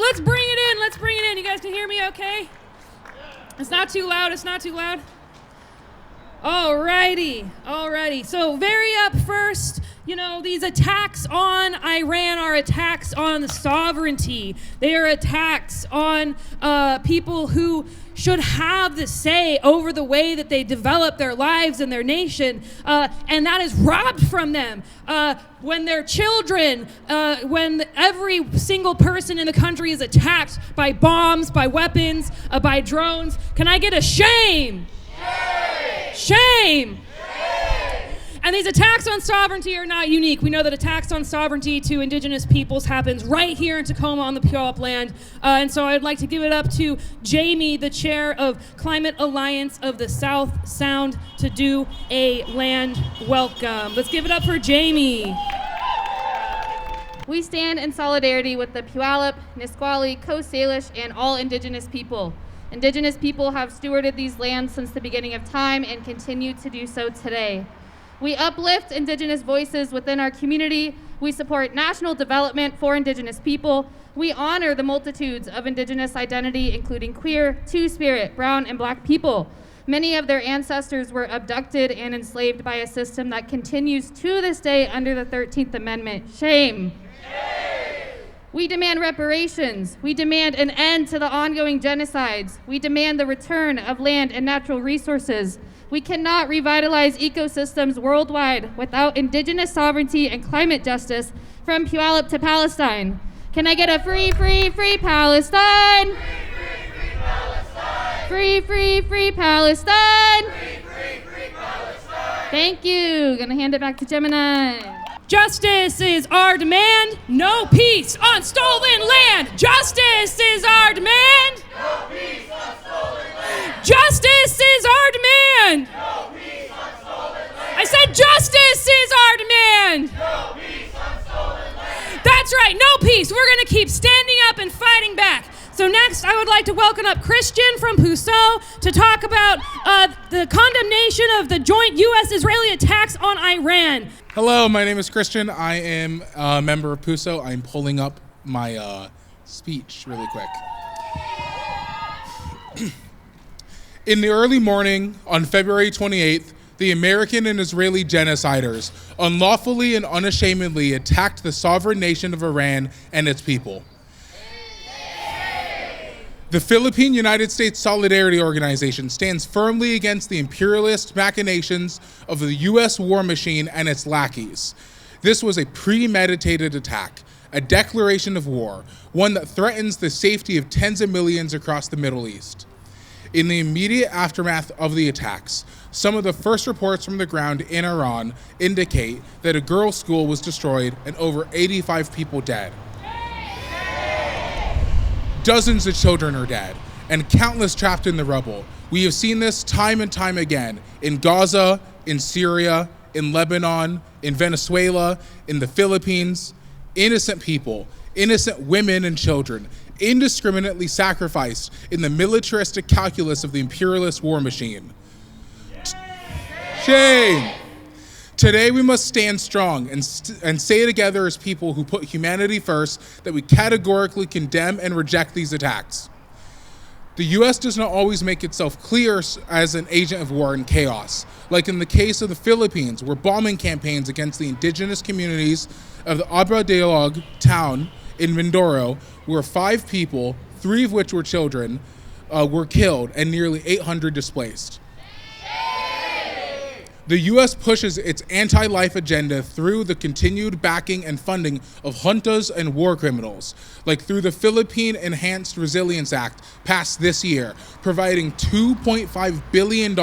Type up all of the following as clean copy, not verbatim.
let's bring it in. Let's bring it in. You guys can hear me okay? It's not too loud. It's not too loud. Alrighty. So very up first, these attacks on Iran are attacks on the sovereignty. They are attacks on people who should have the say over the way that they develop their lives and their nation, and that is robbed from them. When their children, when every single person in the country is attacked by bombs, by weapons, by drones, can I get a shame? Shame! And these attacks on sovereignty are not unique. We know that attacks on sovereignty to indigenous peoples happens right here in Tacoma on the Puyallup land. And so I'd like to give it up to Jamie, the chair of Climate Alliance of the South Sound, to do a land welcome. Let's give it up for Jamie. We stand in solidarity with the Puyallup, Nisqually, Coast Salish, and all indigenous people. Indigenous people have stewarded these lands since the beginning of time and continue to do so today. We uplift indigenous voices within our community. We support national development for indigenous people. We honor the multitudes of indigenous identity, including queer, two-spirit, brown, and black people. Many of their ancestors were abducted and enslaved by a system that continues to this day under the 13th Amendment. Shame. We demand reparations. We demand an end to the ongoing genocides. We demand the return of land and natural resources. We cannot revitalize ecosystems worldwide without indigenous sovereignty and climate justice from Puyallup to Palestine. Can I get a free, free, free Palestine? Free, free, free Palestine? Free, free, free Palestine? Thank you. Gonna hand it back to Gemini. Justice is our demand. No peace on stolen land. Justice is our demand. No peace on stolen land. Justice is our demand. No peace on stolen land. I said justice is our demand. No peace on stolen land. That's right, no peace. We're going to keep standing up and fighting back. So next, I would like to welcome up Christian from Puso to talk about the condemnation of the joint U.S.-Israeli attacks on Iran. Hello, my name is Christian. I am a member of Puso. I'm pulling up my speech really quick. In the early morning on February 28th, the American and Israeli genociders unlawfully and unashamedly attacked the sovereign nation of Iran and its people. The Philippine United States Solidarity Organization stands firmly against the imperialist machinations of the U.S. war machine and its lackeys. This was a premeditated attack, a declaration of war, one that threatens the safety of tens of millions across the Middle East. In the immediate aftermath of the attacks, some of the first reports from the ground in Iran indicate that a girls' school was destroyed and over 85 people dead. Dozens of children are dead, and countless trapped in the rubble. We have seen this time and time again in Gaza, in Syria, in Lebanon, in Venezuela, in the Philippines. Innocent people, innocent women and children, indiscriminately sacrificed in the militaristic calculus of the imperialist war machine. Shame! Today we must stand strong and say together as people who put humanity first that we categorically condemn and reject these attacks. The U.S. does not always make itself clear as an agent of war and chaos, like in the case of the Philippines, where bombing campaigns against the indigenous communities of the Abra Dialog town in Mindoro, where 5 people, 3 of which were children, were killed and nearly 800 displaced. The U.S. pushes its anti-life agenda through the continued backing and funding of juntas and war criminals, like through the Philippine Enhanced Resilience Act passed this year, providing $2.5 billion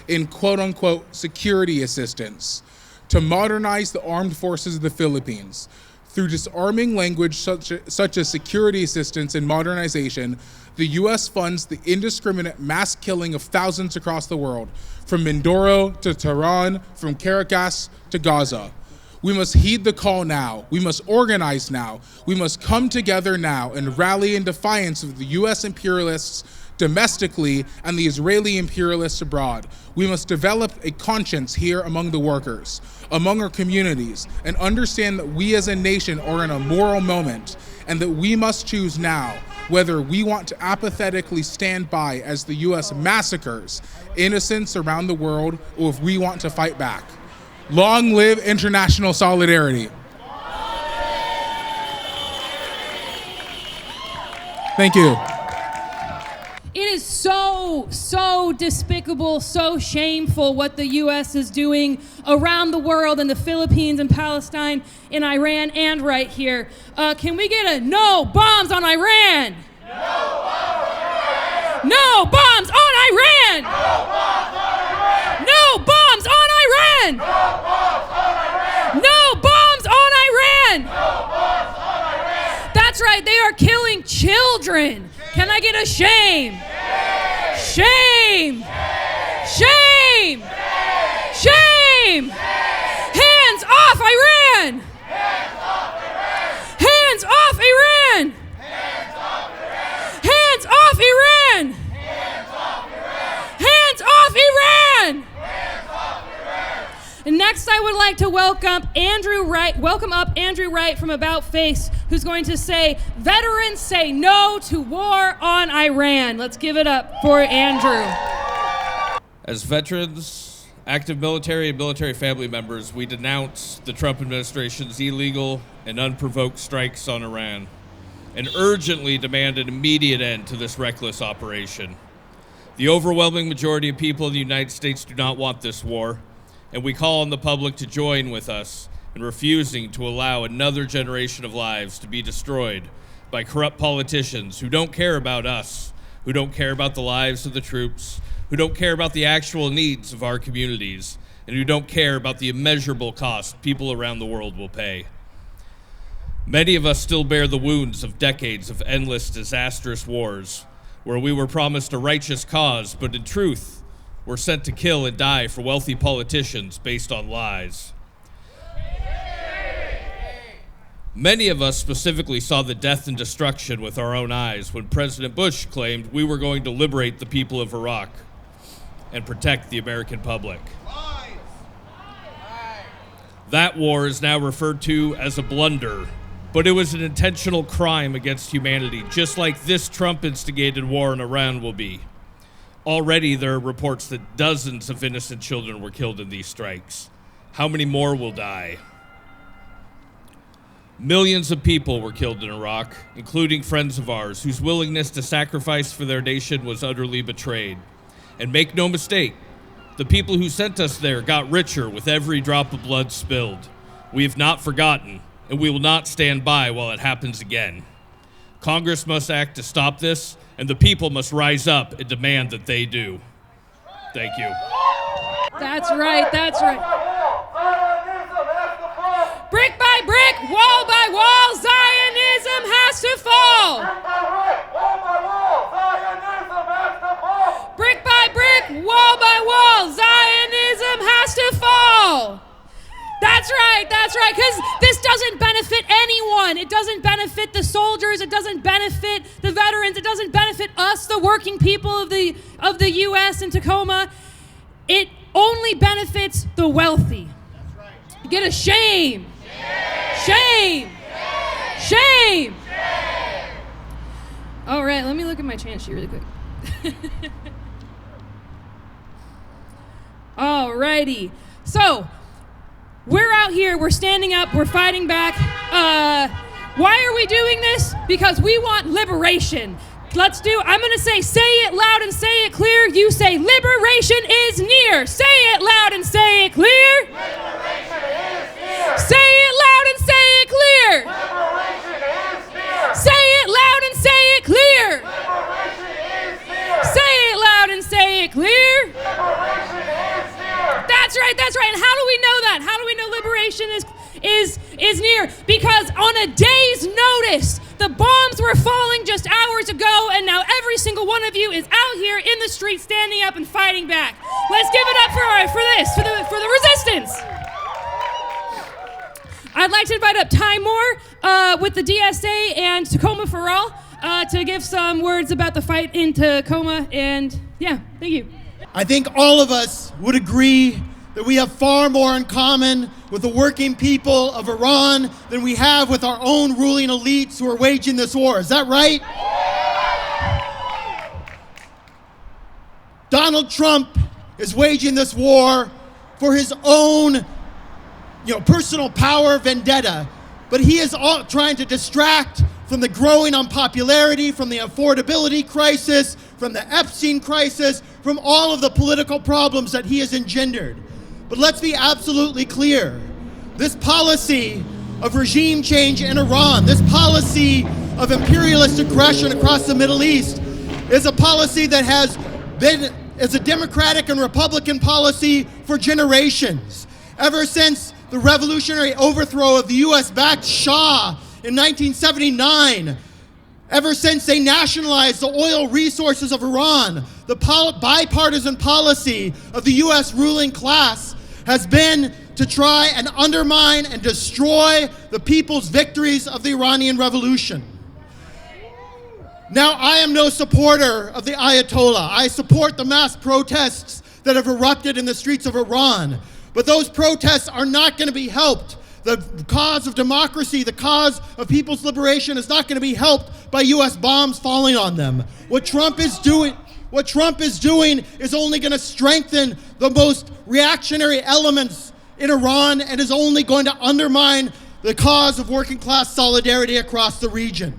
in quote-unquote security assistance to modernize the armed forces of the Philippines. Through disarming language such as security assistance and modernization, the U.S. funds the indiscriminate mass killing of thousands across the world, from Mindoro to Tehran, from Caracas to Gaza. We must heed the call now. We must organize now. We must come together now and rally in defiance of the U.S. imperialists' domestically and the Israeli imperialists abroad. We must develop a conscience here among the workers, among our communities, and understand that we as a nation are in a moral moment and that we must choose now whether we want to apathetically stand by as the U.S. massacres innocents around the world or if we want to fight back. Long live international solidarity. Thank you. It is so despicable, so shameful what the U.S. is doing around the world, in the Philippines and Palestine, in Iran, and right here. Can we get a no bombs on Iran? No bombs on Iran! No bombs on Iran! No bombs on Iran! That's right, they are killing children. Can I get a shame? Shame! Shame! Shame! Hands off Iran! Hands off Iran! Hands off Iran! Hands off Iran! And next I would like to welcome up Andrew Wright from About Face, who's going to say, "Veterans say no to war on Iran." Let's give it up for Andrew. As veterans, active military, and military family members, we denounce the Trump administration's illegal and unprovoked strikes on Iran and urgently demand an immediate end to this reckless operation. The overwhelming majority of people in the United States do not want this war, and we call on the public to join with us in refusing to allow another generation of lives to be destroyed by corrupt politicians who don't care about us, who don't care about the lives of the troops, who don't care about the actual needs of our communities, and who don't care about the immeasurable cost people around the world will pay. Many of us still bear the wounds of decades of endless, disastrous wars, where we were promised a righteous cause, but in truth, were sent to kill and die for wealthy politicians based on lies. Many of us specifically saw the death and destruction with our own eyes when President Bush claimed we were going to liberate the people of Iraq and protect the American public. That war is now referred to as a blunder, but it was an intentional crime against humanity, just like this Trump-instigated war in Iran will be. Already there are reports that dozens of innocent children were killed in these strikes. How many more will die? Millions of people were killed in Iraq, including friends of ours whose willingness to sacrifice for their nation was utterly betrayed. And make no mistake, the people who sent us there got richer with every drop of blood spilled. We have not forgotten, and we will not stand by while it happens again. Congress must act to stop this, and the people must rise up and demand that they do. Thank you. That's right, that's right. Brick by brick, wall by wall, Zionism has to fall. Brick by brick, wall by wall, Zionism has to fall. That's right, because this doesn't benefit anyone. It doesn't benefit the soldiers, it doesn't benefit the veterans, it doesn't benefit us, the working people of the U.S. in Tacoma. It only benefits the wealthy. That's right. Get a shame. Shame. Shame. All right, let me look at my chant sheet really quick. Alrighty. So, we're out here, we're standing up, we're fighting back. Why are we doing this? Because we want liberation. I'm gonna say it loud and say it clear. You say, liberation is near. Say it loud and say it clear. Liberation is near. Say it loud and say it clear. Liberation is near. Say it loud and say it clear. Liberation is near. Say it loud and say it clear. Liberation is near. That's right. And how do we know that? How do we know liberation is near? Because on a day's notice, the bombs were falling just hours ago, and now every single one of you is out here in the street standing up and fighting back. Let's give it up for the resistance. I'd like to invite up Ty Moore with the DSA and Tacoma for All. to give some words about the fight in Tacoma. And yeah, thank you. I think all of us would agree that we have far more in common with the working people of Iran than we have with our own ruling elites who are waging this war. Is that right? Donald Trump is waging this war for his own, personal power vendetta, but he is all trying to distract from the growing unpopularity, from the affordability crisis, from the Epstein crisis, from all of the political problems that he has engendered. But let's be absolutely clear. This policy of regime change in Iran, this policy of imperialist aggression across the Middle East is a policy that has been as a Democratic and Republican policy for generations. Ever since the revolutionary overthrow of the US-backed Shah in 1979, ever since they nationalized the oil resources of Iran, the bipartisan policy of the US ruling class has been to try and undermine and destroy the people's victories of the Iranian Revolution. Now, I am no supporter of the Ayatollah. I support the mass protests that have erupted in the streets of Iran. But those protests are not going to be helped. The cause of democracy, the cause of people's liberation is not going to be helped by US bombs falling on them. What Trump is doing is only going to strengthen the most reactionary elements in Iran and is only going to undermine the cause of working class solidarity across the region.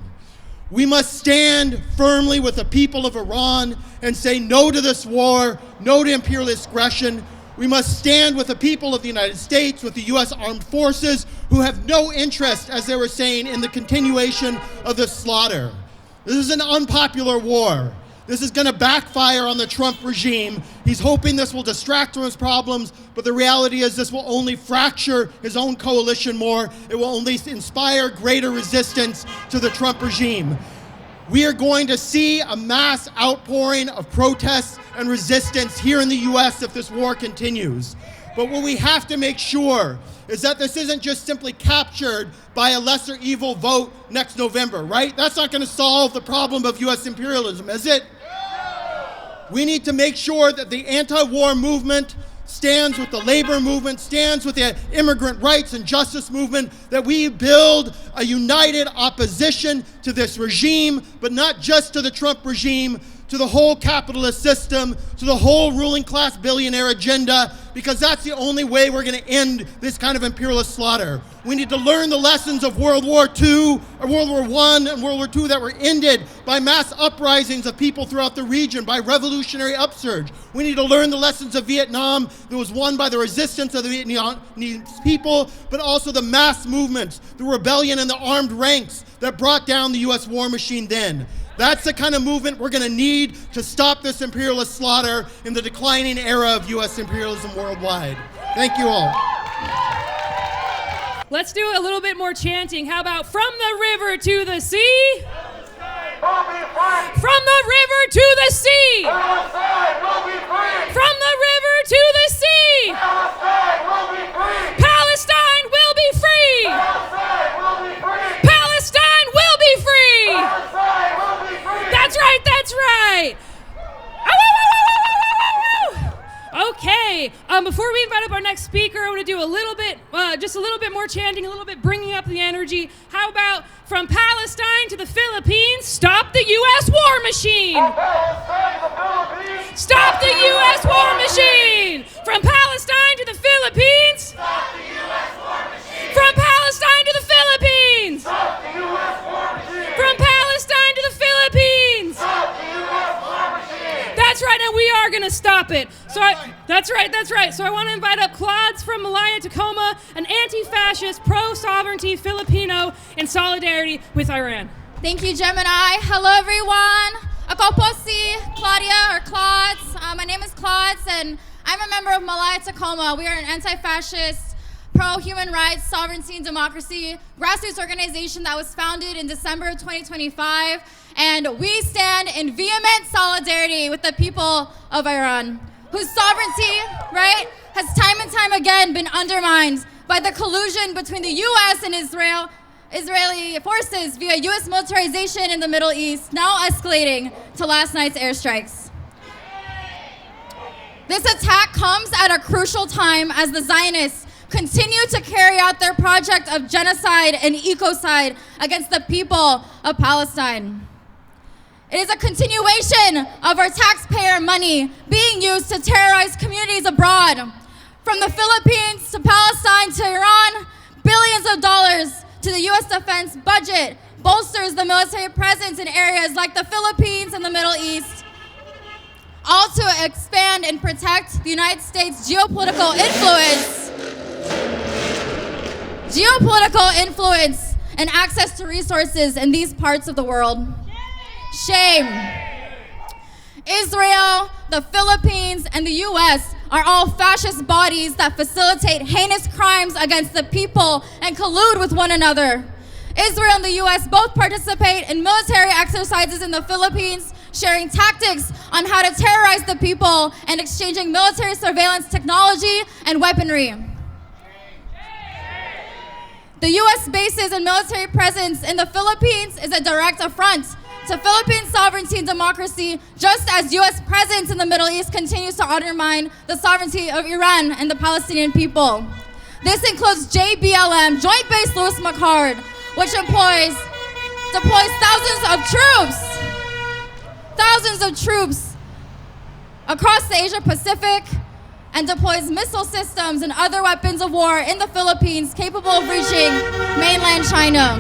We must stand firmly with the people of Iran and say no to this war, no to imperialist aggression. We must stand with the people of the United States, with the US armed forces, who have no interest, as they were saying, in the continuation of this slaughter. This is an unpopular war. This is going to backfire on the Trump regime. He's hoping this will distract from his problems, but the reality is this will only fracture his own coalition more. It will only inspire greater resistance to the Trump regime. We are going to see a mass outpouring of protests and resistance here in the US if this war continues. But what we have to make sure is that this isn't just simply captured by a lesser evil vote next November, right? That's not going to solve the problem of US imperialism, is it? We need to make sure that the anti-war movement stands with the labor movement, stands with the immigrant rights and justice movement, that we build a united opposition to this regime, but not just to the Trump regime, to the whole capitalist system, to the whole ruling class billionaire agenda, because that's the only way we're going to end this kind of imperialist slaughter. We need to learn the lessons of World War II, or World War I and World War II that were ended by mass uprisings of people throughout the region, by revolutionary upsurge. We need to learn the lessons of Vietnam that was won by the resistance of the Vietnamese people, but also the mass movements, the rebellion and the armed ranks that brought down the US war machine then. That's the kind of movement we're going to need to stop this imperialist slaughter in the declining era of US imperialism worldwide. Thank you all. Let's do a little bit more chanting. How about from the river to the sea? We'll be free. From the river to the sea! Palestine will be free. From the river to the sea! Palestine will be free. Palestine will be free! Palestine will be free. Palestine will be free! Palestine will be free. That's right, that's right! Ow, ow, ow, ow, ow, ow, ow, ow. Okay, before we invite up our next speaker, I want to do a little bit, just a little bit more chanting, a little bit bringing up the energy. How about from Palestine to the Philippines, stop the U.S. war machine! Palestine to the Philippines. Stop the U.S. war machine! From Palestine to the Philippines! Stop the U.S. war machine. From Palestine to the Philippines! Stop the U.S. war machine. From Palestine to the Philippines! Stop the U.S. war machine. That's right, and we are gonna stop it. That's right. So I want to invite up Claude from Malaya, Tacoma, an anti-fascist, pro-sovereignty Filipino in solidarity with Iran. Thank you, Gemini. Hello, everyone. Ako po si Claudia, or Claudes. My name is Claudes, and I'm a member of Malaya, Tacoma. We are an anti-fascist, pro-human rights, sovereignty, and democracy grassroots organization that was founded in December of 2025. And we stand in vehement solidarity with the people of Iran, whose sovereignty, right, has time and time again been undermined by the collusion between the US and Israel, Israeli forces via U.S. militarization in the Middle East, now escalating to last night's airstrikes. This attack comes at a crucial time as the Zionists continue to carry out their project of genocide and ecocide against the people of Palestine. It is a continuation of our taxpayer money being used to terrorize communities abroad. From the Philippines to Palestine to Iran, billions of dollars to the U.S. defense budget bolsters the military presence in areas like the Philippines and the Middle East, all to expand and protect the United States' geopolitical influence and access to resources in these parts of the world. Shame. Israel, the Philippines, and the U.S. are all fascist bodies that facilitate heinous crimes against the people and collude with one another. Israel and the U.S. both participate in military exercises in the Philippines, sharing tactics on how to terrorize the people and exchanging military surveillance technology and weaponry. The U.S. bases and military presence in the Philippines is a direct affront to Philippine sovereignty and democracy, just as U.S. presence in the Middle East continues to undermine the sovereignty of Iran and the Palestinian people. This includes JBLM, Joint Base Lewis McChord, which deploys thousands of troops across the Asia Pacific and deploys missile systems and other weapons of war in the Philippines capable of reaching mainland China.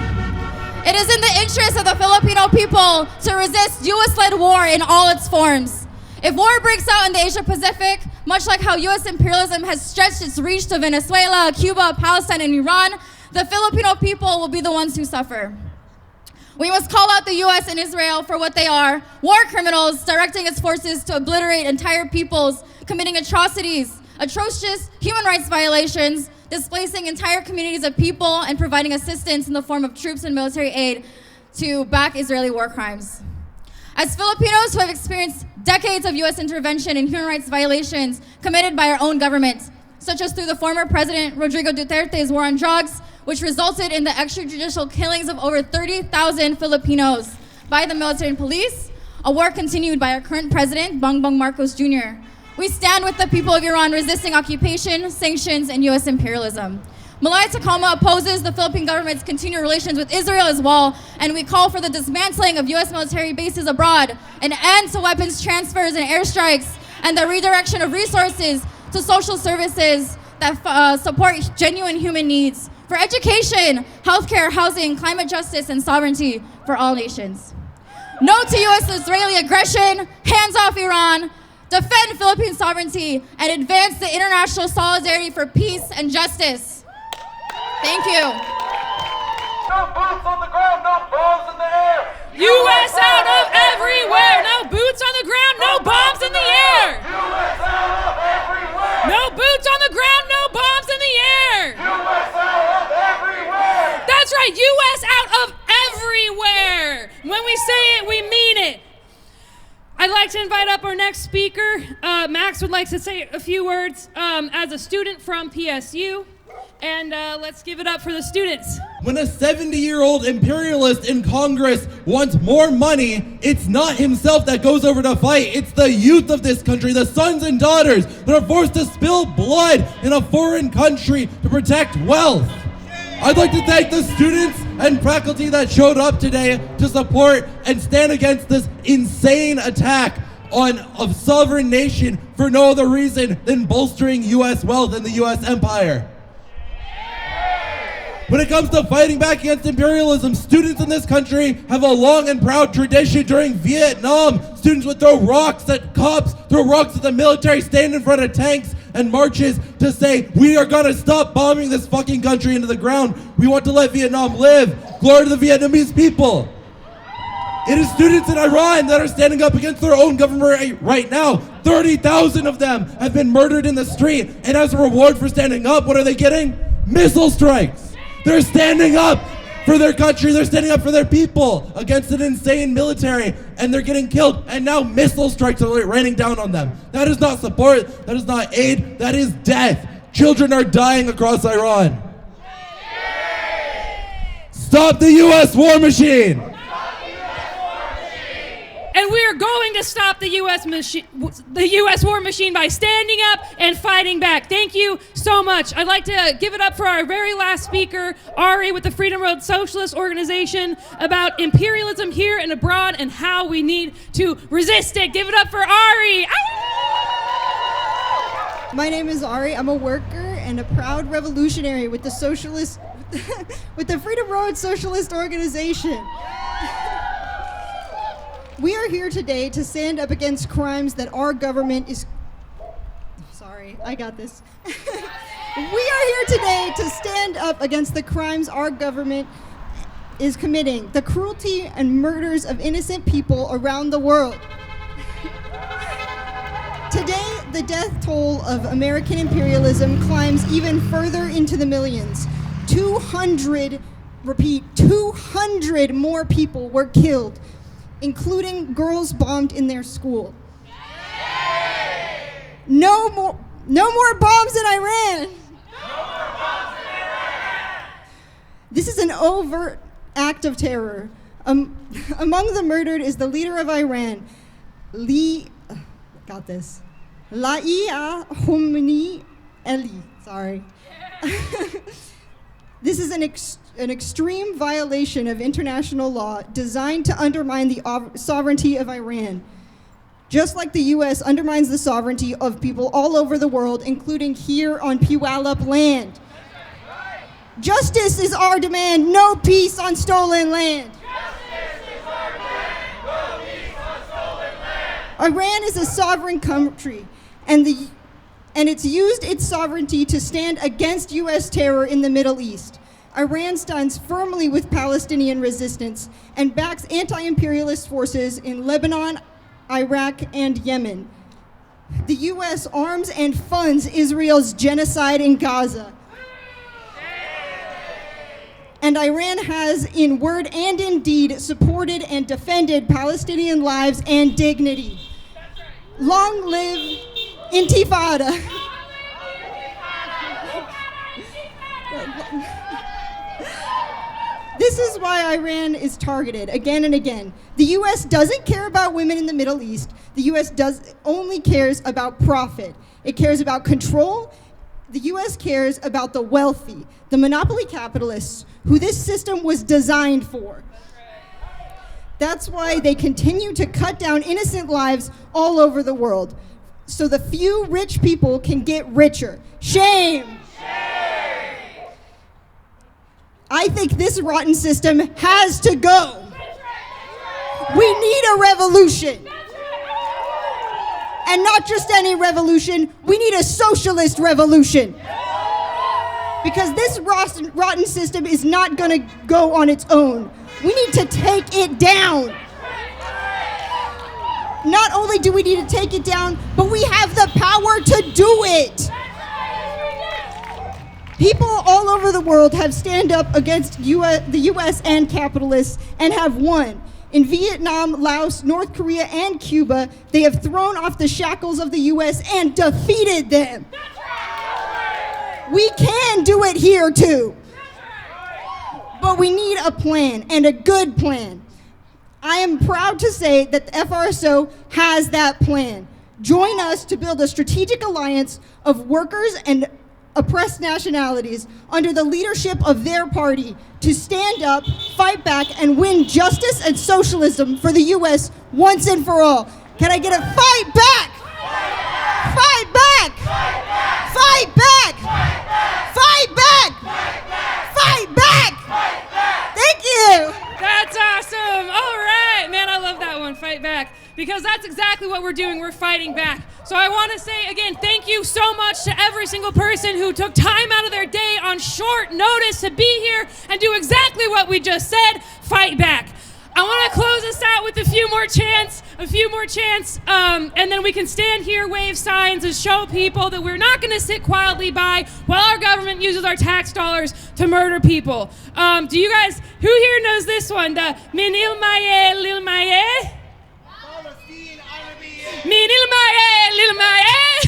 It is in the interest of the Filipino people to resist U.S.-led war in all its forms. If war breaks out in the Asia Pacific, much like how U.S. imperialism has stretched its reach to Venezuela, Cuba, Palestine, and Iran, the Filipino people will be the ones who suffer. We must call out the U.S. and Israel for what they are: war criminals directing its forces to obliterate entire peoples, committing atrocities, atrocious human rights violations, displacing entire communities of people, and providing assistance in the form of troops and military aid to back Israeli war crimes. As Filipinos who have experienced decades of U.S. intervention in human rights violations committed by our own government, such as through the former President Rodrigo Duterte's war on drugs, which resulted in the extrajudicial killings of over 30,000 Filipinos by the military and police, a war continued by our current president, Bongbong Marcos Jr. We stand with the people of Iran resisting occupation, sanctions, and U.S. imperialism. Malaya Tacoma opposes the Philippine government's continued relations with Israel as well, and we call for the dismantling of U.S. military bases abroad, an end to weapons transfers and airstrikes, and the redirection of resources to social services that support genuine human needs for education, healthcare, housing, climate justice, and sovereignty for all nations. No to U.S.-Israeli aggression, hands off Iran, defend Philippine sovereignty, and advance the international solidarity for peace and justice. Thank you. No boots on the ground, no bombs in the air. U.S. out of everywhere! No boots on the ground, no bombs in the air! U.S. out of everywhere. No boots on the ground, no bombs in the air! U.S. out of everywhere. That's right, U.S. out of everywhere! When we say it, we mean it. I'd like to invite up our next speaker. Max would like to say a few words as a student from PSU. And let's give it up for the students. When a 70-year-old imperialist in Congress wants more money, it's not himself that goes over to fight. It's the youth of this country, the sons and daughters that are forced to spill blood in a foreign country to protect wealth. I'd like to thank the students and faculty that showed up today to support and stand against this insane attack on a sovereign nation for no other reason than bolstering U.S. wealth and the U.S. empire. When it comes to fighting back against imperialism, students in this country have a long and proud tradition. During Vietnam, students would throw rocks at cops, throw rocks at the military, stand in front of tanks and marches to say, we are gonna stop bombing this fucking country into the ground. We want to let Vietnam live. Glory to the Vietnamese people. It is students in Iran that are standing up against their own government right now. 30,000 of them have been murdered in the street. And as a reward for standing up, what are they getting? Missile strikes. They're standing up for their country. They're standing up for their people against an insane military, and they're getting killed. And now missile strikes are raining down on them. That is not support. That is not aid. That is death. Children are dying across Iran. Stop the U.S. war machine! And we are going to stop the U.S. war machine by standing up and fighting back. Thank you so much. I'd like to give it up for our very last speaker, Ari, with the Freedom Road Socialist Organization, about imperialism here and abroad and how we need to resist it. Give it up for Ari. Ow! My name is Ari. I'm a worker and a proud revolutionary with the Freedom Road Socialist Organization. We are here today to stand up against crimes that our government is... Sorry, I got this. We are here today to stand up against the crimes our government is committing, the cruelty and murders of innocent people around the world. Today, the death toll of American imperialism climbs even further into the millions. 200 more people were killed, including girls bombed in their school. No more bombs in Iran. This is an overt act of terror. Among the murdered is the leader of Iran, Laia Khomeini Eli. Sorry. This is an extreme violation of international law designed to undermine the sovereignty of Iran, just like the U.S. undermines the sovereignty of people all over the world, including here on Puyallup land. Justice is our demand, no peace on stolen land. Iran is a sovereign country, and it's used its sovereignty to stand against U.S. terror in the Middle East. Iran stands firmly with Palestinian resistance and backs anti-imperialist forces in Lebanon, Iraq, and Yemen. The U.S. arms and funds Israel's genocide in Gaza. And Iran has, in word and in deed, supported and defended Palestinian lives and dignity. Long live Intifada. This is why Iran is targeted again and again. The U.S. doesn't care about women in the Middle East. The U.S. only cares about profit. It cares about control. The U.S. cares about the wealthy, the monopoly capitalists, who this system was designed for. That's why they continue to cut down innocent lives all over the world, so the few rich people can get richer. Shame! I think this rotten system has to go. We need a revolution. And not just any revolution, we need a socialist revolution. Because this rotten system is not going to go on its own. We need to take it down. Not only do we need to take it down, but we have the power to do it. People all over the world have stand up against the U.S. and capitalists and have won. In Vietnam, Laos, North Korea, and Cuba, they have thrown off the shackles of the U.S. and defeated them. We can do it here too. But we need a plan, and a good plan. I am proud to say that the FRSO has that plan. Join us to build a strategic alliance of workers and oppressed nationalities under the leadership of their party to stand up, fight back, and win justice and socialism for the U.S. once and for all. Can I get a fight back? Fight back! Fight back! Fight back! Fight back! Thank you! That's awesome. All right. Man, I love that one, fight back. Because that's exactly what we're doing. We're fighting back. So I want to say, again, thank you so much to every single person who took time out of their day on short notice to be here and do exactly what we just said, fight back. I want to close us out with a few more chants, and then we can stand here, wave signs, and show people that we're not going to sit quietly by while our government uses our tax dollars to murder people. Do you guys, who here knows this one? The Min Ilmaye Lil Maye? Min Ilmaye Lil Maye?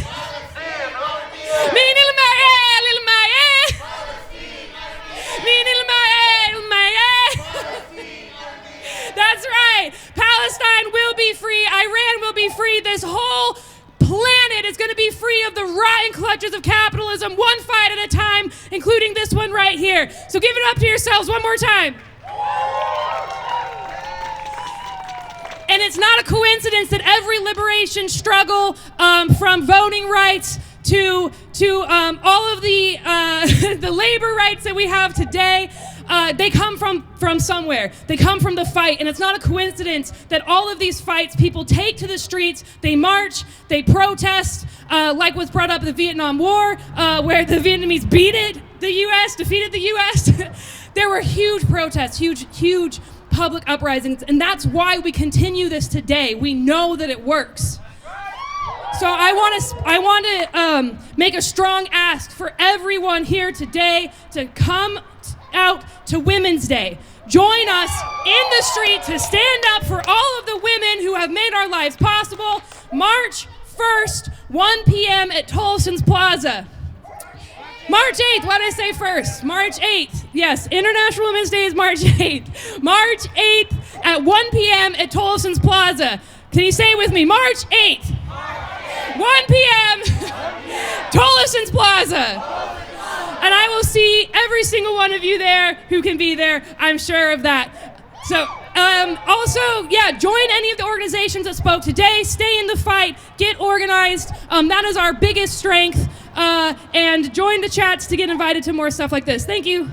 Min Ilmaye Lil Maye? Min Ilmaye Lil Maye? day. Palestine will be free. Iran will be free. This whole planet is going to be free of the rotten clutches of capitalism, one fight at a time, including this one right here. So give it up to yourselves one more time. And it's not a coincidence that every liberation struggle, from voting rights to all of the the labor rights that we have today, they come from somewhere. They come from the fight, and it's not a coincidence that all of these fights people take to the streets, they march, they protest, like was brought up in the Vietnam War, where the Vietnamese defeated the U.S. There were huge protests, huge public uprisings, and that's why we continue this today. We know that it works. So I want to make a strong ask for everyone here today to come out to Women's Day. Join us in the street to stand up for all of the women who have made our lives possible. March 1st, 1 p.m. at Tolson's Plaza. March 8th, what did I say first? March 8th. Yes, International Women's Day is March 8th. March 8th at 1 p.m. at Tolson's Plaza. Can you say it with me? March 8th. 1 p.m. Tolson's Plaza. And I will see every single one of you there who can be there. I'm sure of that. So also, join any of the organizations that spoke today. Stay in the fight. Get organized. That is our biggest strength. And join the chats to get invited to more stuff like this. Thank you.